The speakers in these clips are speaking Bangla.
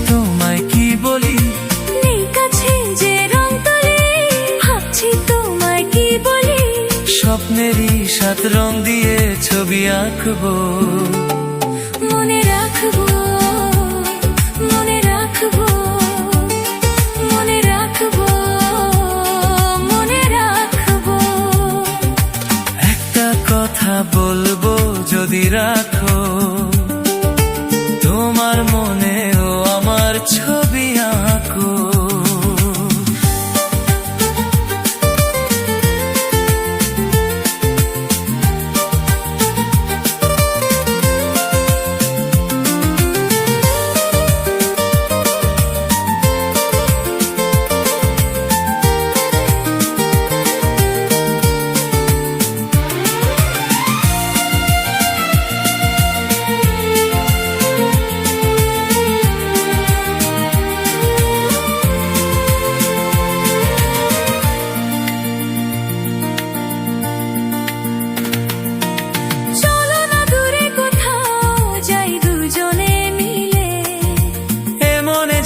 তোমায় কি বলি, নেই কাছে যে রং তুলি, ভাবছি তোমায় কি বলি। স্বপ্নেরই 7 রং দিয়ে ছবি আঁকবো, মনে রাখবো, মনে রাখবো, মনে রাখবো, মনে রাখবো। একটা কথা বলবো যদি রাখো, তোমার মনেও আমার ছবি আঁকো।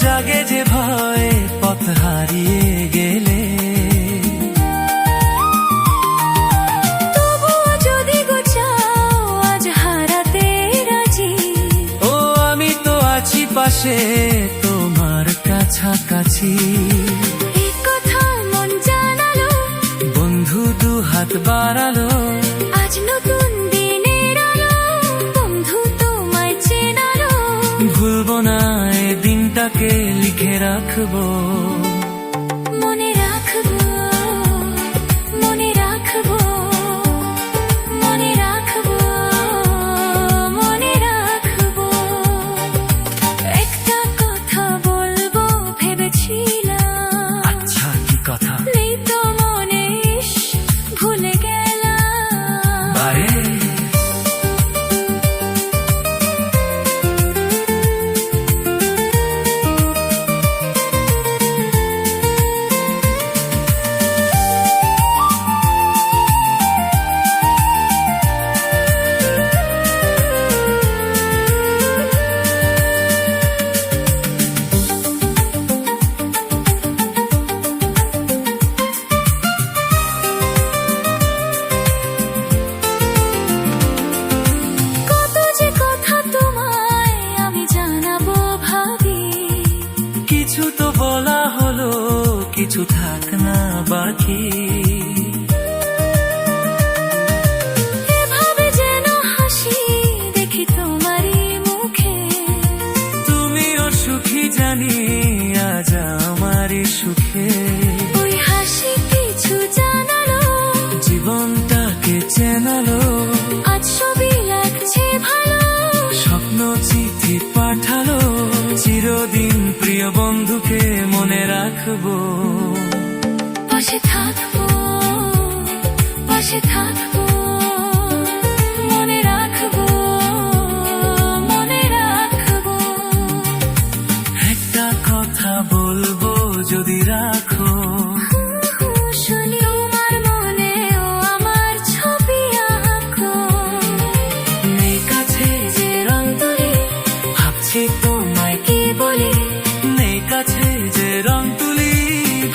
জাগে যে ভয় পথ হারিয়ে গেলে, তবুও যদি গোছাও আজ হারাতে রাজি। ও আমি তো আছি পাশে তোমার কাছাকাছি। এই কথা মন জানালো, বন্ধু 2 হাত বাড়ালো, আজ নতুন দিনের আলো, বন্ধু তোমায় চেনালো। ভুলবো না এই দিনটাকে, লিখে রাখবো, মনে রাখবো, মনে রাখবো, মনে রাখবো, মনে রাখবো। একটা কথা বলবো ভেবেছিলাম, আচ্ছা কি কথা? নেই তো মনে, ইস, ভুলে গেলাম। বারে কিছু তো বলা হলো, কিছু থাক না বাকি। এভাবে যেন হাসি দেখি তোমারই মুখে, তুমিও সুখী জানি আজ আমারই সুখে। ওই হাসি কিছু জানালো, জীবনটাকে চেনালো, আজ সবই লাগছে ভালো। স্বপ্ন চিঠি পাঠালো, চিরদিন প্রিয় বন্ধুকে মনে রাখবো, পাশে থাকবো, পাশে থাকবো, মনে রাখবো, মনে রাখবো। একটা কথা বলবো যদি রাখো, শুনি তোমার মনেও আমার ছবি আঁকো। নেই কাছে যে রং তুলি, ভাবছি তোমায় কি বলি, নেই কাছে যে রং তুলি,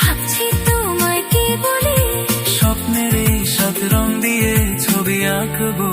ভাবছি তোমায় কি বলি। স্বপ্নের এই 7 রং দিয়ে ছবি আঁকবো।